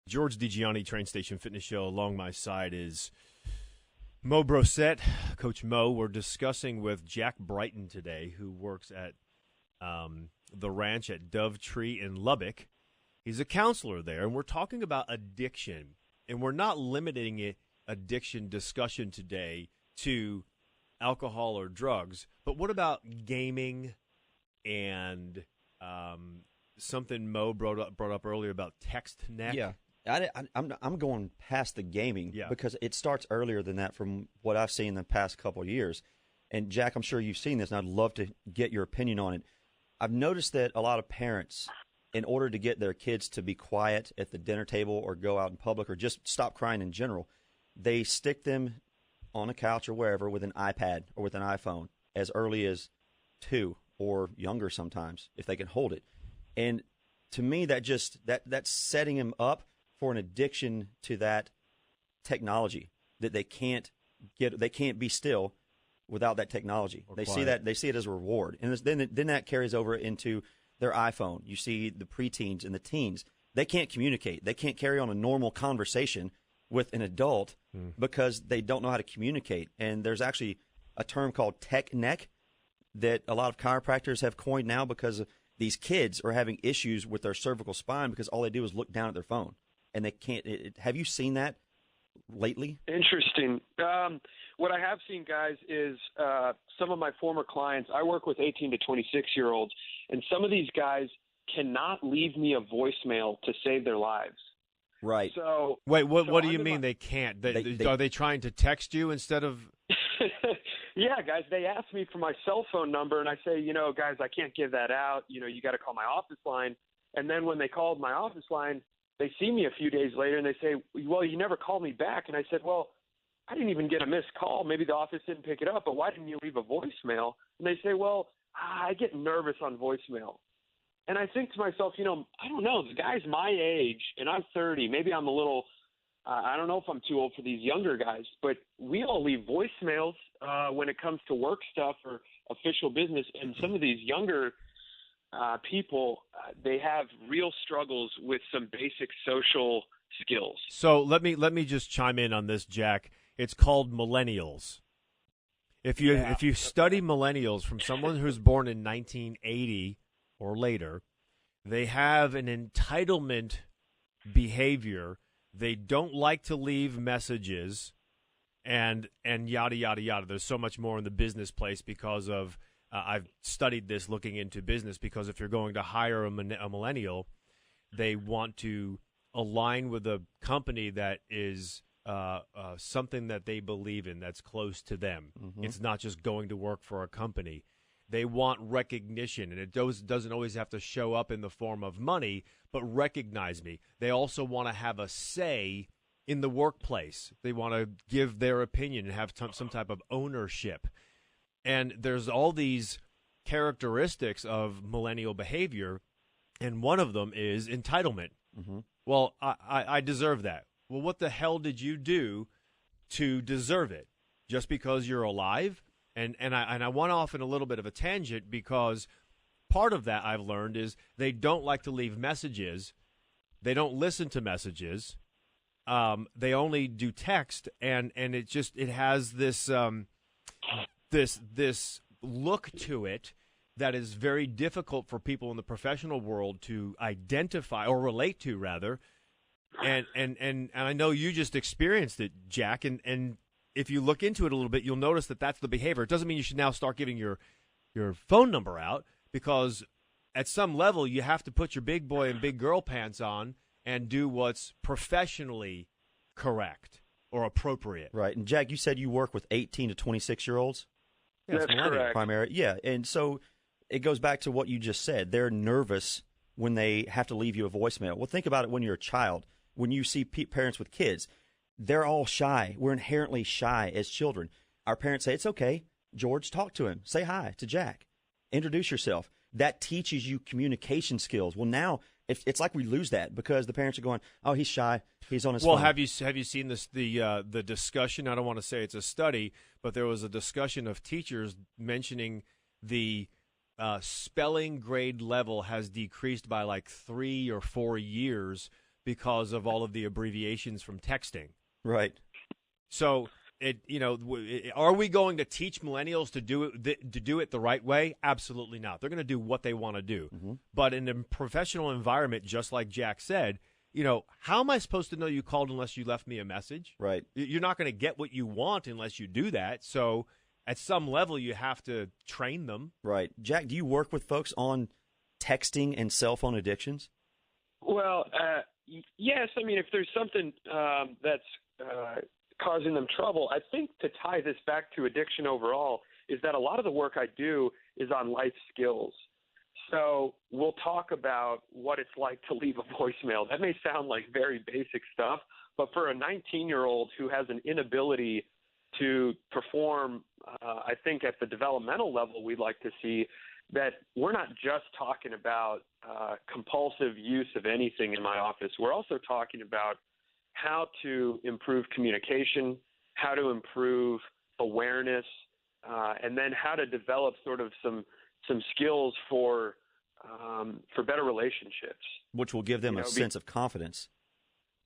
George DiGianni, Train Station Fitness Show. Along my side is Mo Brosette, Coach Mo. We're discussing with Jack Britton today, who works at the ranch at Dove Tree in Lubbock. He's a counselor there, and we're talking about addiction. And we're not limiting it, addiction discussion today to alcohol or drugs. But what about gaming and something Mo brought up earlier about text neck? Yeah. I'm going past the gaming because it starts earlier than that from what I've seen in the past couple of years. And, Jack, I'm sure you've seen this, and I'd love to get your opinion on it. I've noticed that a lot of parents, in order to get their kids to be quiet at the dinner table or go out in public or just stop crying in general, they stick them on a couch or wherever with an iPad or with an iPhone as early as 2 or younger sometimes, if they can hold it. And to me, that's setting them up for an addiction to that technology that they can't be still without that technology. They see it as a reward, and then that carries over into their iPhone. You see the preteens and the teens; they can't communicate. They can't carry on a normal conversation with an adult because they don't know how to communicate. And there's actually a term called tech neck that a lot of chiropractors have coined now because these kids are having issues with their cervical spine because all they do is look down at their phone. And they can't. Have you seen that lately? Interesting. What I have seen, guys, is some of my former clients. I work with 18 to 26-year-olds, and some of these guys cannot leave me a voicemail to save their lives. Right. So wait, what do you mean they can't? Are they trying to text you instead of? Yeah, guys, they ask me for my cell phone number, and I say, guys, I can't give that out. You got to call my office line. And then when they called my office line, they see me a few days later, and they say, well, you never called me back. And I said, well, I didn't even get a missed call. Maybe the office didn't pick it up, but why didn't you leave a voicemail? And they say, well, I get nervous on voicemail. And I think to myself, I don't know. The guy's my age, and I'm 30. Maybe I'm a little I don't know if I'm too old for these younger guys, but we all leave voicemails when it comes to work stuff or official business. And some of these younger people, they have real struggles with some basic social skills. So let me just chime in on this, Jack. It's called Millennials. If you study Millennials from someone who's born in 1980 or later, they have an entitlement behavior. They don't like to leave messages and yada, yada, yada. There's so much more in the business place because of I've studied this looking into business, because if you're going to hire a millennial, they want to align with a company that is something that they believe in, that's close to them. Mm-hmm. It's not just going to work for a company. They want recognition, and it doesn't always have to show up in the form of money, but recognize me. They also want to have a say in the workplace. They want to give their opinion and have some type of ownership. And there's all these characteristics of millennial behavior, and one of them is entitlement. Mm-hmm. Well, I deserve that. Well, what the hell did you do to deserve it? Just because you're alive? And I went off in a little bit of a tangent, because part of that I've learned is they don't like to leave messages. They don't listen to messages. They only do text, and it has this this look to it that is very difficult for people in the professional world to identify or relate to, rather. And I know you just experienced it, Jack, and if you look into it a little bit, you'll notice that that's the behavior. It doesn't mean you should now start giving your phone number out, because at some level you have to put your big boy and big girl pants on and do what's professionally correct or appropriate. Right. And Jack, you said you work with 18 to 26-year-olds? Yeah, that's correct. Primary. Yeah, and so it goes back to what you just said. They're nervous when they have to leave you a voicemail. Well, think about it when you're a child. When you see parents with kids, they're all shy. We're inherently shy as children. Our parents say, it's okay, George, talk to him. Say hi to Jack. Introduce yourself. That teaches you communication skills. Well, now it's like we lose that because the parents are going, oh, he's shy. He's on his phone. Well, have you seen this the discussion? I don't want to say it's a study, but there was a discussion of teachers mentioning the spelling grade level has decreased by like 3 or 4 years because of all of the abbreviations from texting. Right. So are we going to teach millennials to do it the right way? Absolutely not. They're going to do what they want to do. Mm-hmm. But in a professional environment, just like Jack said, how am I supposed to know you called unless you left me a message? Right. You're not going to get what you want unless you do that. So at some level, you have to train them. Right. Jack, do you work with folks on texting and cell phone addictions? Well, yes. I mean, if there's something that's causing them trouble, I think to tie this back to addiction overall is that a lot of the work I do is on life skills. So we'll talk about what it's like to leave a voicemail. That may sound like very basic stuff, but for a 19-year-old who has an inability to perform, I think at the developmental level we'd like to see, that we're not just talking about compulsive use of anything in my office. We're also talking about how to improve communication, how to improve awareness, and then how to develop sort of some skills for better relationships, which will give them a sense of confidence.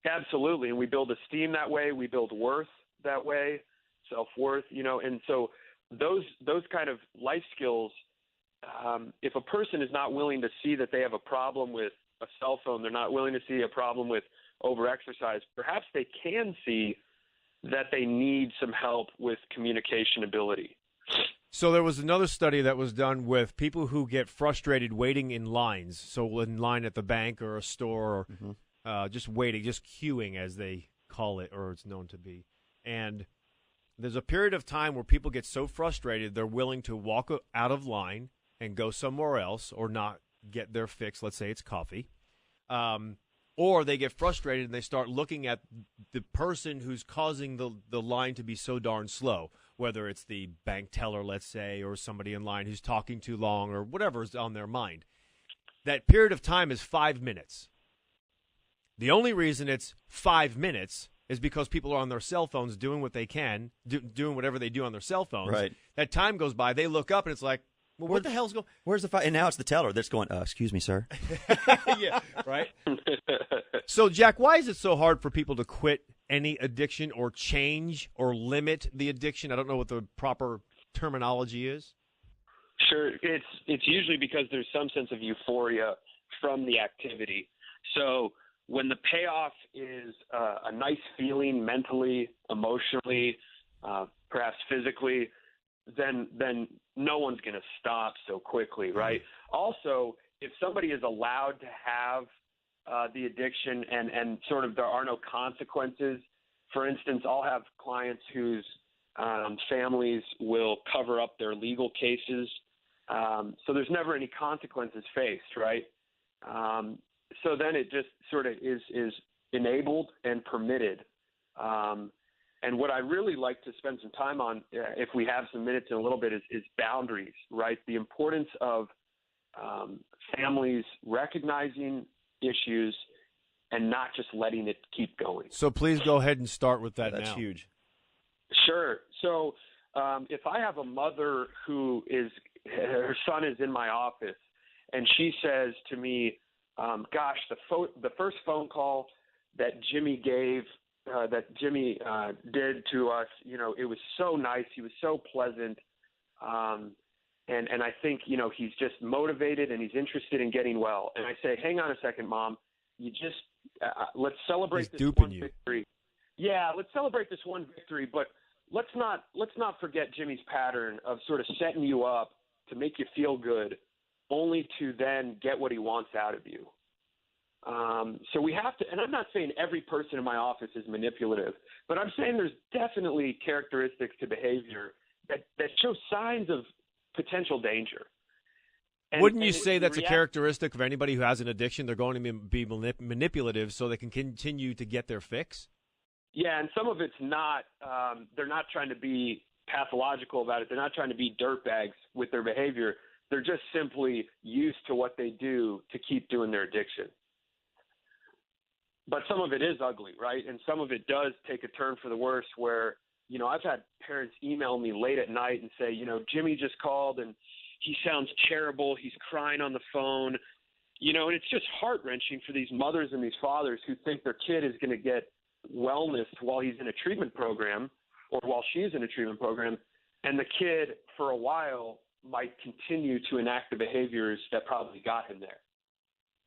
Absolutely, and we build esteem that way. We build worth that way, self-worth. And so those kind of life skills. If a person is not willing to see that they have a problem with a cell phone, they're not willing to see a problem with overexercise, perhaps they can see that they need some help with communication ability. So there was another study that was done with people who get frustrated waiting in lines. So in line at the bank or a store, or just waiting, just queuing as they call it, or it's known to be. And there's a period of time where people get so frustrated they're willing to walk out of line and go somewhere else or not get their fix. Let's say it's coffee. Or they get frustrated and they start looking at the person who's causing the line to be so darn slow, whether it's the bank teller, let's say, or somebody in line who's talking too long or whatever's on their mind. That period of time is 5 minutes. The only reason it's 5 minutes is because people are on their cell phones doing what they can, doing whatever they do on their cell phones. Right. That time goes by. They look up and it's like, well, what the hell's going on? Where's the and now it's the teller that's going, excuse me, sir. Yeah, right? So, Jack, why is it so hard for people to quit any addiction or change or limit the addiction? I don't know what the proper terminology is. Sure. It's usually because there's some sense of euphoria from the activity. So when the payoff is a nice feeling mentally, emotionally, perhaps physically, then no one's going to stop so quickly, right? Also, if somebody is allowed to have the addiction and sort of there are no consequences, for instance, I'll have clients whose families will cover up their legal cases, so there's never any consequences faced, right? So then it just sort of is enabled and permitted. And what I really like to spend some time on, if we have some minutes in a little bit, is boundaries, right? The importance of families recognizing issues and not just letting it keep going. So please go ahead and start with that now. That's huge. Sure. So if I have a mother her son is in my office, and she says to me, gosh, the first phone call that Jimmy did to us, it was so nice. He was so pleasant. And I think, he's just motivated and he's interested in getting well. And I say, hang on a second, Mom, let's celebrate this one victory. Yeah, let's celebrate this one victory, but let's not forget Jimmy's pattern of sort of setting you up to make you feel good, only to then get what he wants out of you. So we have to, and I'm not saying every person in my office is manipulative, but I'm saying there's definitely characteristics to behavior that show signs of potential danger. Wouldn't you say that's a characteristic of anybody who has an addiction? They're going to be manipulative so they can continue to get their fix? Yeah, and some of it's not, they're not trying to be pathological about it. They're not trying to be dirtbags with their behavior. They're just simply used to what they do to keep doing their addiction. But some of it is ugly, right? And some of it does take a turn for the worse where, I've had parents email me late at night and say, Jimmy just called and he sounds terrible. He's crying on the phone. and it's just heart-wrenching for these mothers and these fathers who think their kid is going to get wellness while he's in a treatment program or while she's in a treatment program, and the kid for a while might continue to enact the behaviors that probably got him there.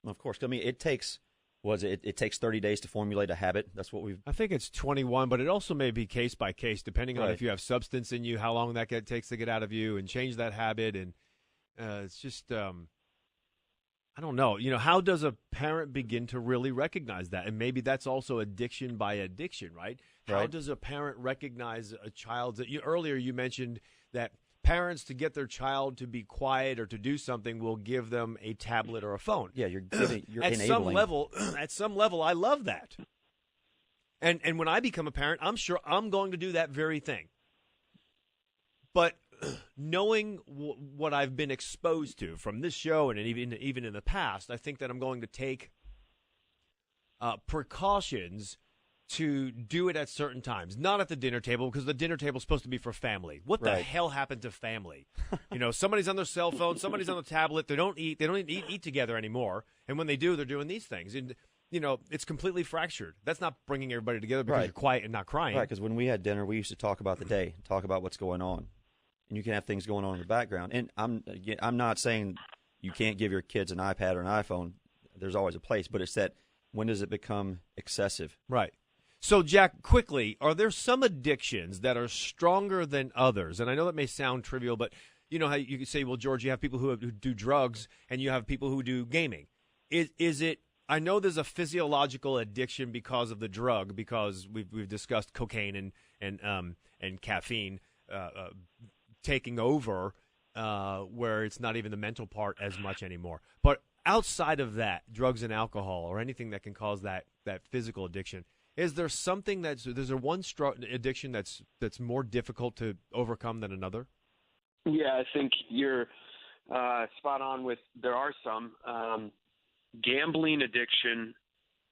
Of course. I mean, it takes 30 days to formulate a habit. That's what I think it's 21, but it also may be case by case, depending on Right. if you have substance in you, how long that takes to get out of you and change that habit. And it's just, I don't know. How does a parent begin to really recognize that? And maybe that's also addiction by addiction, right? How Right. does a parent recognize a child's? Earlier you mentioned that parents, to get their child to be quiet or to do something, will give them a tablet or a phone. Yeah, you're At enabling. some level, I love that. And when I become a parent, I'm sure I'm going to do that very thing. But knowing what I've been exposed to from this show and even in the past, I think that I'm going to take precautions to do it at certain times, not at the dinner table, because the dinner table is supposed to be for family. What the Right. hell happened to family? Somebody's on their cell phone, somebody's on the tablet. They don't eat together anymore. And when they do, they're doing these things. And it's completely fractured. That's not bringing everybody together because Right. you're quiet and not crying. Right, because when we had dinner, we used to talk about the day, talk about what's going on. And you can have things going on in the background. And I'm not saying you can't give your kids an iPad or an iPhone. There's always a place. But it's that, when does it become excessive? Right. So, Jack, quickly, are there some addictions that are stronger than others? And I know that may sound trivial, but you know how you could say, well, George, you have people who do drugs and you have people who do gaming. Is it? I know there's a physiological addiction because of the drug, because we've discussed cocaine and caffeine taking over, where it's not even the mental part as much anymore. But outside of that, drugs and alcohol or anything that can cause that physical addiction. Is there something there's one addiction that's more difficult to overcome than another? Yeah, I think you're spot on with there are some. Gambling addiction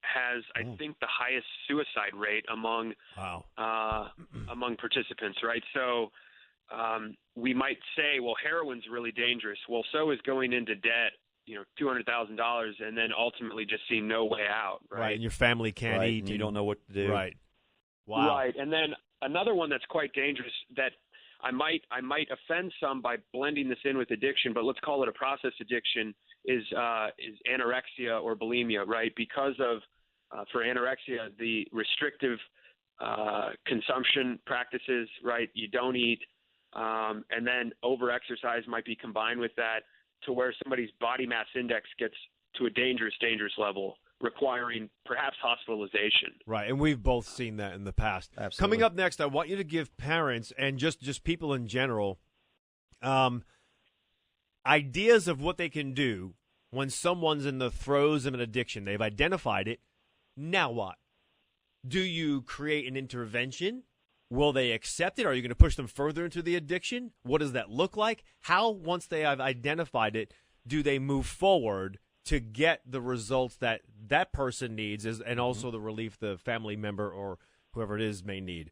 has, I think, the highest suicide rate among participants, right? So we might say, well, heroin's really dangerous. Well, so is going into debt, $200,000, and then ultimately just seeing no way out, right? And your family can't eat. And you don't know what to do. Right. Wow. Right. And then another one that's quite dangerous that I might offend some by blending this in with addiction, but let's call it a process addiction, is anorexia or bulimia, right? Because of for anorexia, the restrictive consumption practices, right? You don't eat, and then overexercise might be combined with that, to where somebody's body mass index gets to a dangerous level, requiring perhaps hospitalization. Right, and we've both seen that in the past. Absolutely. Coming up next, I want you to give parents and just people in general ideas of what they can do when someone's in the throes of an addiction. They've identified it. Now what? Do you create an intervention? Will they accept it? Are you going to push them further into the addiction? What does that look like? How, once they have identified it, do they move forward to get the results that person needs, and also the relief the family member or whoever it is may need?